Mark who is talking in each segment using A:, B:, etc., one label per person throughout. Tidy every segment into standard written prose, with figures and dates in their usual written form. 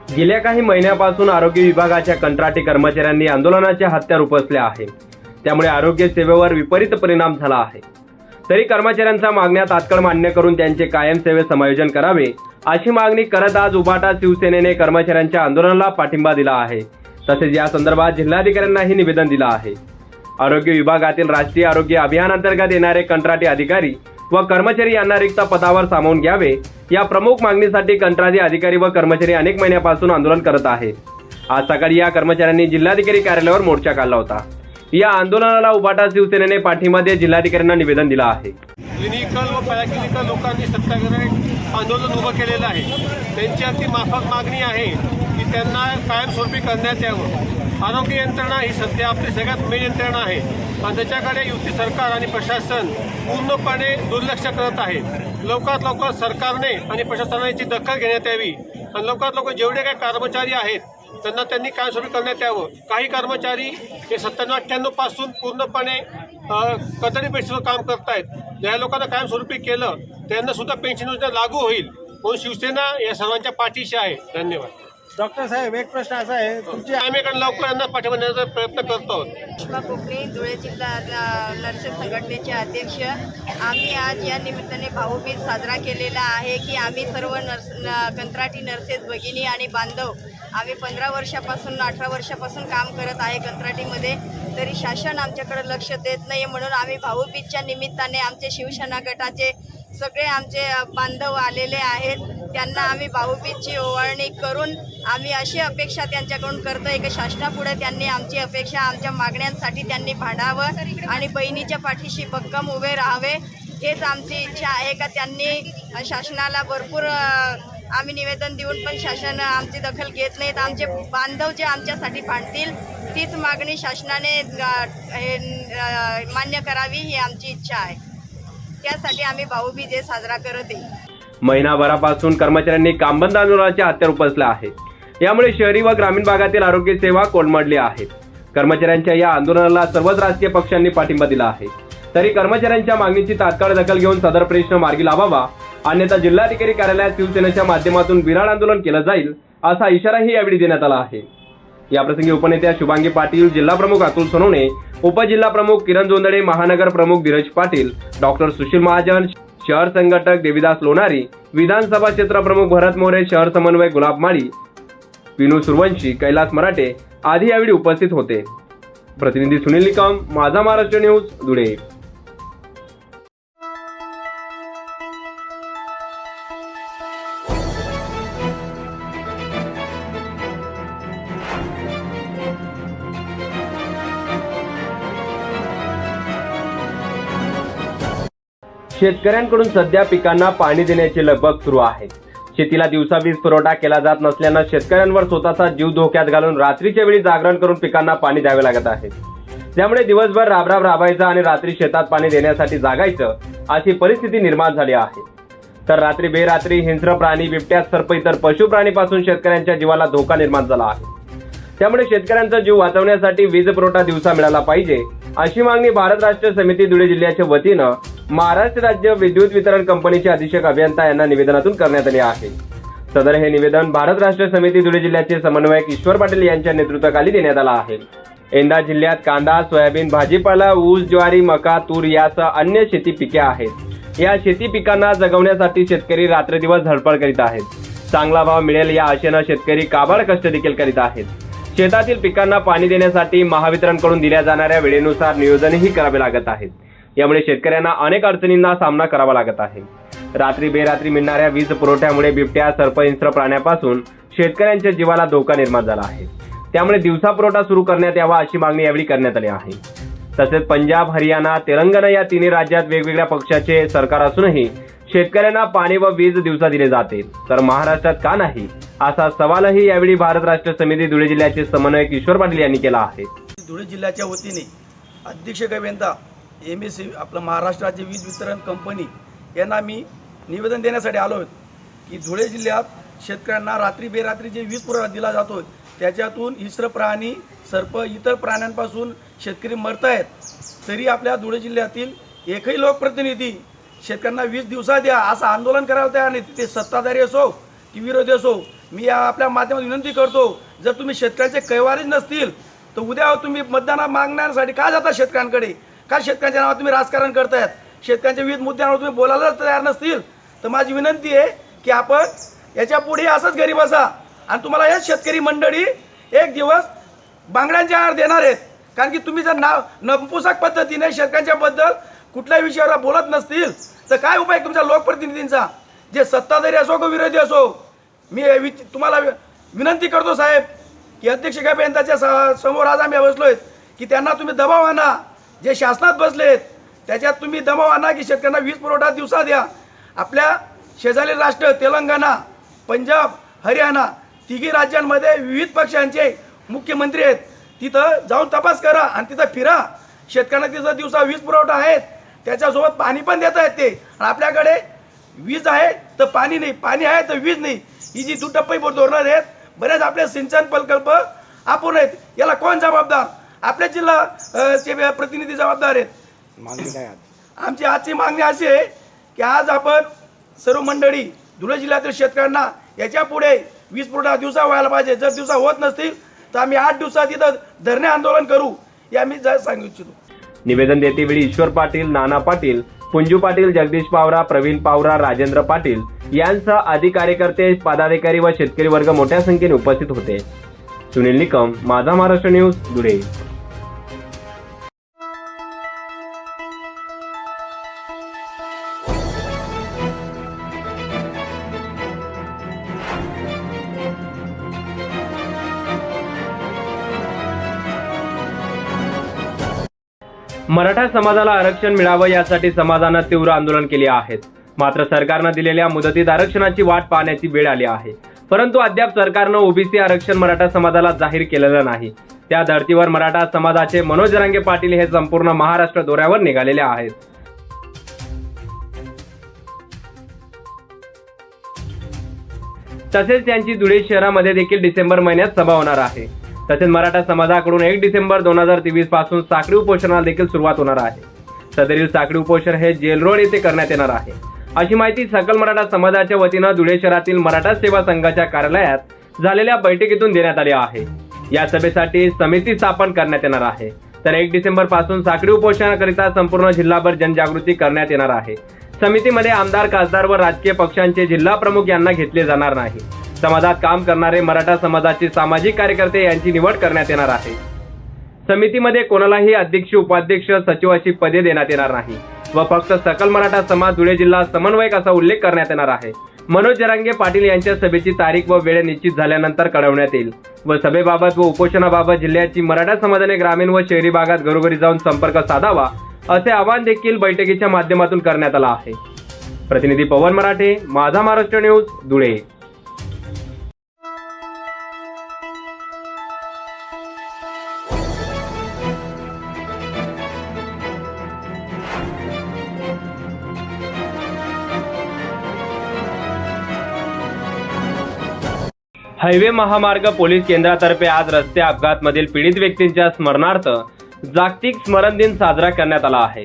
A: गेल्या काही महिन्यापासून आरोग्य विभागाच्या कंत्राटी कर्मचाऱ्यांनी आंदोलनाच्या हत्यार उपसल्या आहे। त्यामुळे आरोग्य सेवेवर विपरीत परिणाम झाला आहे। तरी कर्मचाऱ्यांच्या मागण्या तात्काळ मान्य करून त्यांचे कायम सेवेत समायोजन करावे अशी मागणी करत आज उभाटा शिवसेनेने कर्मचाऱ्यांच्या आंदोलनाला पाठिंबा दिला आहे। तसेच या संदर्भात जिल्हाधिकाऱ्यांनाही निवेदन दिलं आहे। आरोग्य विभागातील राष्ट्रीय आरोग्य अभियान अंतर्गत येणारे कंत्राटी अधिकारी व कर्मचारी यांना रिक्त पदावर सामावून घ्यावे या प्रमुख मागणीसाठी कंत्राटी अधिकारी व कर्मचारी अनेक महिन्यापासून आंदोलन करत आहेत। आज सकाळी या कर्मचाऱ्यांनी जिल्हाधिकारी कार्यालयावर मोर्चा काढला होता। या आंदोलनाला उभाटा शिवसेनेने पाठिंबा देत जिल्हाधिकाऱ्यांना निवेदन दिलं आहे।
B: क्लिनिकल व पॅराक्लिनिकल लोकांनी सत्याग्रह आंदोलन उभं केलेलं आहे। त्यांची अगदी माफक मागणी आहे की त्यांना कायमस्वरूपी करण्यात यावं। आरोग्य यंत्रणा ही सध्या आपली सगळ्यात मेन यंत्रणा आहे, पण त्याच्याकडे युती सरकार आणि प्रशासन पूर्णपणे दुर्लक्ष करत आहे। लवकरात लवकर सरकारने आणि प्रशासनाने याची दखल घेण्यात यावी आणि लवकरात लवकर जेवढे काही कर्मचारी आहेत त्यांनी कायमस्वरूपी करण्यात यावं। काही कर्मचारी हे 97-98 पासून पूर्णपणे कंत्राटी बेसिसवर काम करतायत। ज्या लोकांना कायमस्वरूपी केलं त्यांना सुद्धा पेन्शन योजना लागू होईल म्हणून शिवसेना या सर्वांच्या पाठीशी आहे। धन्यवाद।
C: डॉक्टर साहेब, एक प्रश्न असा आहे,
B: आम्ही लवकर यांना पाठिंबा देण्याचा प्रयत्न करतो।
D: सुषमा कोकणे, धुळे जिल्हा नर्सेस संघटनेचे अध्यक्ष। आम्ही आज या निमित्ताने भाऊबीज साजरा केलेला आहे की आम्ही सर्व कंत्राटी नर्सेस भगिनी आणि बांधव आम्ही 15 वर्षापासून 18 वर्षापासून काम करत आहे कंत्राटीमध्ये, तरी शासन आमच्याकडे लक्ष देत नाही। म्हणून आम्ही भाऊबीजच्या निमित्ताने आमचे शिवसेना गटाचे सगळे आमचे बांधव आलेले आहेत। त्यांना आम्ही भाऊबीजची ओवाळणी करून आम्ही अशी अपेक्षा त्यांच्याकडून करतोय की शासनापुढे त्यांनी आमची अपेक्षा, आमच्या मागण्यांसाठी त्यांनी भांडावं आणि बहिणीच्या पाठीशी भक्कम उभे राहावे। हेच आमची इच्छा आहे का त्यांनी शासनाला भरपूर आम्ही निवेदन देऊन पण शासन आमची दखल घेत नाहीत। आमचे बांधव जे आमच्यासाठी भांडतील तीच मागणी शासनाने मान्य करावी ही आमची इच्छा आहे। त्यासाठी आम्ही भाऊबीज साजरा करत आहे।
A: महिनाभरापासून कर्मचाऱ्यांनी कामबंद आंदोलनाचे हत्यार उपसले आहे। यामुळे शहरी व ग्रामीण भागातील आरोग्य सेवा कोलमडली आहे। कर्मचाऱ्यांच्या या आंदोलनाला सर्वच राजकीय पक्षांनी पाठिंबा दिला आहे। तरी कर्मचाऱ्यांच्या मागणीची तात्काळ दखल घेऊन सदर प्रश्न मार्गी लावावा, अन्यथा जिल्हाधिकारी कार्यालयात शिवसेनेच्या माध्यमातून विराळ आंदोलन केलं जाईल असा इशाराही यावेळी देण्यात आला आहे। याप्रसंगी उपनेत्या शुभांगी पाटील, जिल्हा प्रमुख अतुल सोनवणे, उपजिल्हा प्रमुख किरण जोंधळे, महानगर प्रमुख धीरज पाटील, डॉक्टर सुशील महाजन, शहर संघटक देविदास लोणारी, विधानसभा क्षेत्र प्रमुख भरत मोरे, शहर समन्वयक गुलाब माळी, विनू सूर्यवंशी, कैलास मराठे आदी यावेळी उपस्थित होते। प्रतिनिधी सुनील निकम, माझा महाराष्ट्र न्यूज, धुळे। शेतकऱ्यांकडून सध्या पिकांना पाणी देण्याची लगबग सुरू आहे। शेतीला दिवसा वीज पुरवठा केला जात नसल्यानं शेतकऱ्यांवर स्वतःचा जीव धोक्यात घालून रात्रीच्या वेळी जागरण करून पिकांना पाणी द्यावे लागत आहे। त्यामुळे दिवसभर राबायचं आणि रात्री शेतात पाणी देण्यासाठी जागायचं अशी परिस्थिती निर्माण झाली आहे। तर रात्री बेरात्री हिंस्र प्राणी, बिबट्या, सर्प, इतर पशु प्राणीपासून शेतकऱ्यांच्या जीवाला धोका निर्माण झाला आहे। त्यामुळे शेतकऱ्यांचा जीव वाचवण्यासाठी वीज पुरवठा दिवसा मिळाला पाहिजे अशी मागणी भारत राष्ट्र समिती धुळे जिल्ह्याच्या वतीनं महाराष्ट्र राज्य विद्युत वितरण कंपनीचे अधीक्षक अभियंता यांना निवेदनातून करण्यात आले आहे। सदर हे निवेदन भारत राष्ट्र समिती धुळे जिल्ह्याचे समन्वयक ईश्वर पाटील यांच्या नेतृत्वाखाली देण्यात आलं आहे। यंदा जिल्ह्यात कांदा, सोयाबीन, भाजीपाला, ऊस, ज्वारी, मका, तूर यासह अन्य शेती पिके आहेत। या शेती पिकांना जगवण्यासाठी शेतकरी रात्रदिवस धडपड करीत आहेत। चांगला भाव मिळेल या आशेनं शेतकरी काबाड कष्ट देखील करीत आहेत। शेतातील पिकांना पाणी देण्यासाठी महावितरणकडून दिल्या जाणाऱ्या वेळेनुसार नियोजनही करावे लागत आहे। यामुळे शेतकऱ्यांना अनेक अडचणींना सामना करावा लागत आहे। रात्री बेरात्री मिळणाऱ्या वीज पुरवठ्यामुळे बिबट्या, सर्प, हिंस्र प्राण्यापासून शेतकऱ्यांच्या जीवाला धोका निर्माण झाला आहे। त्यामुळे दिवसा पुरवठा सुरू करण्यात यावा अशी मागणी यावेळी करण्यात आली आहे। तसेच पंजाब, हरियाणा, तेलंगणा या तिन्ही राज्यात वेगवेगळ्या पक्षाचे सरकार असूनही शेतकऱ्यांना पाणी व वीज दिवसा दिले जाते, तर महाराष्ट्रात का नाही असा सवालही यावेळी भारत राष्ट्र समिती धुळे जिल्ह्याचे समन्वयक ईश्वर पाटील यांनी केला आहे।
C: धुळे जिल्ह्याच्या वतीने अधीक्षक अभियंता MSC आपलं महाराष्ट्र राज्य वीज वितरण कंपनी यांना मी निवेदन देण्यासाठी आलो आहे की धुळे जिल्ह्यात शेतकऱ्यांना रात्री बेरात्री जे वीज पुरवठा दिला जातो त्याच्यातून हिंस्र प्राणी, सर्प, इतर प्राण्यांपासून शेतकरी मरत आहेत, तरी आपल्या धुळे जिल्ह्यातील एकही लोकप्रतिनिधी शेतकऱ्यांना वीज दिवसा द्या असं आंदोलन करायला तयार नाही। ते सत्ताधारी असो की विरोधी असो, मी या आपल्या माध्यमातून विनंती करतो, जर तुम्ही शेतकऱ्यांचे कैवारीच नसतील तर उद्या तुम्ही मतदान मागण्यासाठी का जाता शेतकऱ्यांकडे? का शेतकऱ्यांच्या नावात तुम्ही राजकारण करतायत? शेतकऱ्यांच्या विविध मुद्द्यांवर तुम्ही बोलायला तयार नसतील तर माझी विनंती आहे की आपण याच्या पुढे असंच घरी बसा आणि तुम्हाला हेच शेतकरी मंडळी एक दिवस बांगड्यांचे आहार देणार आहेत. कारण की तुम्ही जर नपुसक पद्धतीने शेतकऱ्यांच्याबद्दल कुठल्याही विषयावर बोलत नसतील तर काय उपाय तुमच्या लोकप्रतिनिधींचा? जे सत्ताधारी असो का विरोधी असो, मी तुम्हाला विनंती करतो साहेब की अध्यक्ष यांच्या समोर आज आम्ही बसलोय की त्यांना तुम्ही दबाव आणा. जे शासनात बसलेत त्याच्यात तुम्ही दबाव आणा की शेतकऱ्यांना वीज पुरवठा दिवसा द्या. आपल्या शेजारी राष्ट्र तेलंगणा, पंजाब, हरियाणा तिघी राज्यांमध्ये विविध पक्षांचे मुख्यमंत्री आहेत. तिथं जाऊन तपास करा आणि तिथं फिरा. शेतकऱ्यांना तिथं दिवसा वीज पुरवठा आहेत, त्याच्यासोबत पाणी पण देत आहेत ते. आणि आपल्याकडे वीज आहे तर पाणी नाही, पाणी आहे तर वीज नाही. ही जी दुटप्पी धोरणं आहेत, बरेच आपले सिंचन प्रकल्प अपूर्ण आहेत. याला कोण जबाबदार? आपल्या जिल्हा चे प्रतिनिधी जबाबदार आहेत.
E: मागणी काय
C: आमची आजची मागणी अशी आहे की आज आपण सर्व मंडळी धुळे जिल्ह्यातील शेतकऱ्यांना याच्या पुढे वीज पुरवठा दिवसा व्हायला पाहिजे. जर दिवसा होत नसतील तर आम्ही 8 दिवसात इथं धरणे आंदोलन करू, हे आम्ही सांगू इच्छितो.
A: निवेदन देतेवेळी ईश्वर पाटील, नाना पाटील, पुंजू पाटील, जगदीश पावरा, प्रवीण पावरा, राजेंद्र पाटील यांसह आदी कार्यकर्ते, पदाधिकारी व शेतकरी वर्ग मोठ्या संख्येने उपस्थित होते. सुनील निकम, माझा महाराष्ट्र न्यूज, धुळे. मराठा समाजाला आरक्षण मिळावं यासाठी समाजानं तीव्र आंदोलन केले आहेत. मात्र सरकारनं दिलेल्या मुदतीत आरक्षणाची वाट पाहण्याची वेळ आली आहे. परंतु अद्याप सरकारनं ओबीसी आरक्षण मराठा समाजाला जाहीर केलेलं नाही. त्या धर्तीवर मराठा समाजाचे मनोज जरांगे पाटील हे संपूर्ण महाराष्ट्र दौऱ्यावर निघालेले आहेत. तसेच त्यांची धुळे शहरामध्ये देखील डिसेंबर महिन्यात सभा होणार आहे. तसेच मराठा समाजाकडून 1 डिसेंबर 2023 पासून साखळी उपोषणाला देखील सुरुवात होणार आहे. सदरील साखळी उपोषण हे जेल रोड येथे करण्यात येणार आहे, अशी माहिती सकल मराठा समाजाच्या वतीनं धुळे शहरातील मराठा सेवा संघाच्या कार्यालयात झालेल्या बैठकीतून देण्यात आले आहे. या सभेसाठी समिती स्थापन करण्यात येणार आहे. तर 1 डिसेंबर पासून साखळी उपोषणाकरिता संपूर्ण जिल्हाभर जनजागृती करण्यात येणार आहे. समितीमध्ये आमदार, खासदार व राजकीय पक्षांचे जिल्हा प्रमुख यांना घेतले जाणार नाही. समाजात काम करणारे मराठा समाजाचे सामाजिक कार्यकर्ते यांची निवड करण्यात येणार आहे. समितीमध्ये कोणालाही अध्यक्ष, उपाध्यक्ष, सचिव अशी पदे देण्यात येणार नाही व फक्त सकल मराठा समाज धुळे जिल्हा समन्वयक असा उल्लेख करण्यात येणार आहे. मनोज जरांगे पाटील यांच्या सभेची तारीख व वेळ निश्चित झाल्यानंतर कळवण्यात येईल व सभेबाबत व उपोषणाबाबत जिल्ह्याची मराठा समाजाने ग्रामीण व शहरी भागात घरोघरी जाऊन संपर्क साधावा असे आवाहन देखील बैठकीच्या माध्यमातून करण्यात आलं आहे. प्रतिनिधी पवन मराठे, माझा महाराष्ट्र न्यूज, धुळे. हायवे महामार्ग पोलीस केंद्रातर्फे आज रस्ते अपघात मधील पीडित व्यक्तींच्या स्मरणार्थ जागतिक स्मरण दिन साजरा करण्यात आला आहे.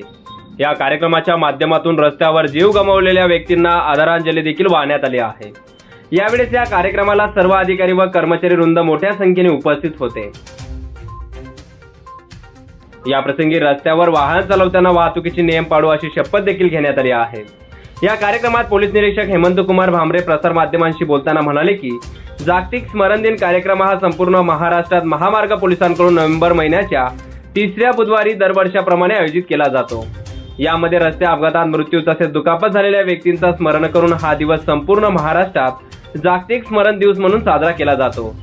A: या कार्यक्रमाच्या माध्यमातून रस्त्यावर जीव गमावलेल्या व्यक्तींना आदरांजली देखील वाहण्यात आली आहे. यावेळेस या कार्यक्रमाला सर्व अधिकारी व कर्मचारी वृंद मोठ्या संख्येने उपस्थित होते. याप्रसंगी रस्त्यावर वाहन चालवताना वाहतुकीचे नियम पाळू अशी शपथ देखील घेण्यात आली आहे. या कार्यक्रमात पोलीस निरीक्षक हेमंत कुमार भामरे प्रसार माध्यमांशी बोलताना म्हणाले की जागतिक स्मरण दिन कार्यक्रम हा संपूर्ण महाराष्ट्रात महामार्ग पोलिसांकडून नोव्हेंबर महिन्याच्या 3ऱ्या बुधवारी दरवर्षाप्रमाणे आयोजित केला जातो. यामध्ये रस्ते अपघातात मृत्यू तसेच दुखापत झालेल्या व्यक्तींचा स्मरण करून हा दिवस संपूर्ण महाराष्ट्रात जागतिक स्मरण दिवस म्हणून साजरा केला जातो.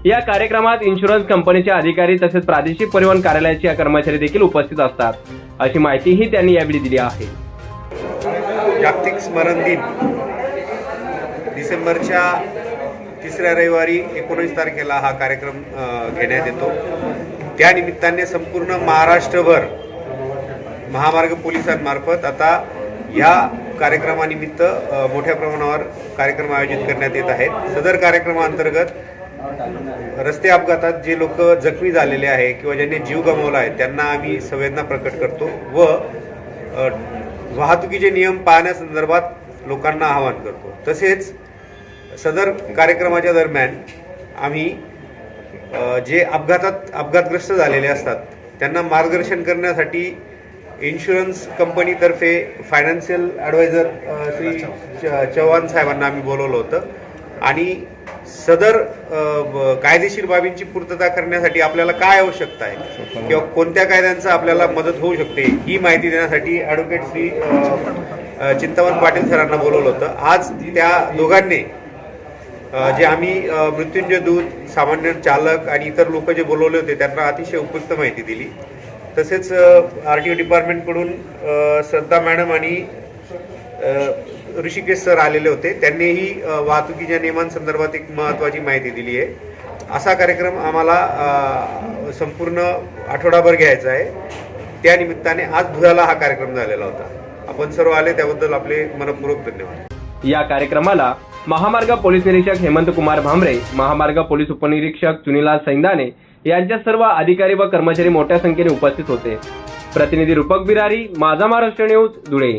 A: या कार्यक्रमात इन्शुरन्स कंपनीचे अधिकारी तसेच प्रादेशिक परिवहन कार्यालयाचे कर्मचारी देखील उपस्थित असतात, अशी माहितीही त्यांनी यावेळी दिली आहे.
F: जागतिक स्मरण दिन डिसेंबरच्या 3ऱ्या रविवारी 19 तारखेला हा कार्यक्रम घेण्यात येतो. त्यानिमित्ताने संपूर्ण महाराष्ट्रभर महामार्ग पोलिसांमार्फत आता या कार्यक्रमानिमित्त मोठ्या प्रमाणावर कार्यक्रम आयोजित करण्यात येत आहेत. सदर कार्यक्रमाअंतर्गत रस्ते अपघातात जे लोक जखमी झालेले आहे किंवा ज्यांनी जीव गमावला आहे त्यांना आम्ही संवेदना प्रकट करतो व वाहतुकीचे नियम पाळण्यासंदर्भात लोकांना आवाहन करतो. तसेच सदर कार्यक्रमाच्या दरम्यान आम्ही जे अपघातग्रस्त झालेले असतात त्यांना मार्गदर्शन करण्यासाठी इन्शुरन्स कंपनीतर्फे फायनान्शियल ॲडवायझर श्री चव्हाण साहेबांना आम्ही बोलवलं होतं आणि सदर कायदेशीर बाबींची पूर्तता करण्यासाठी आपल्याला काय आवश्यकता आहे किंवा कोणत्या कायद्यांचा आपल्याला मदत होऊ शकते ही माहिती देण्यासाठी ॲडव्होकेट श्री चिंतामण पाटील सरांना बोलवलं होतं. आज त्या दोघांनी जे आम्ही मृत्युंजय दूत, सामान्य चालक आणि इतर लोक जे बोलवले होते त्यांना अतिशय उपयुक्त माहिती दिली. तसेच RTO डिपार्टमेंटकडून श्रद्धा मॅडम आणि ऋषिकेश सर आलेले होते. त्यांनीही वाहतुकीच्या नियमांसंदर्भात एक महत्त्वाची माहिती दिली आहे. असा कार्यक्रम आम्हाला संपूर्ण आठवडाभर घ्यायचा आहे. त्या निमित्ताने आज धुळ्याला हा कार्यक्रम झालेला होता. आपण सर्व आले त्याबद्दल आपले मनपूर्वक धन्यवाद.
A: या कार्यक्रमाला महामार्ग पोलीस निरीक्षक हेमंत कुमार भांबरे, महामार्ग पोलीस उपनिरीक्षक चुनीलाल सैंदाने यांच्या सर्व अधिकारी व कर्मचारी मोठ्या संख्येने उपस्थित होते. प्रतिनिधी रूपक बिरारी, माझा महाराष्ट्र न्यूज, धुळे.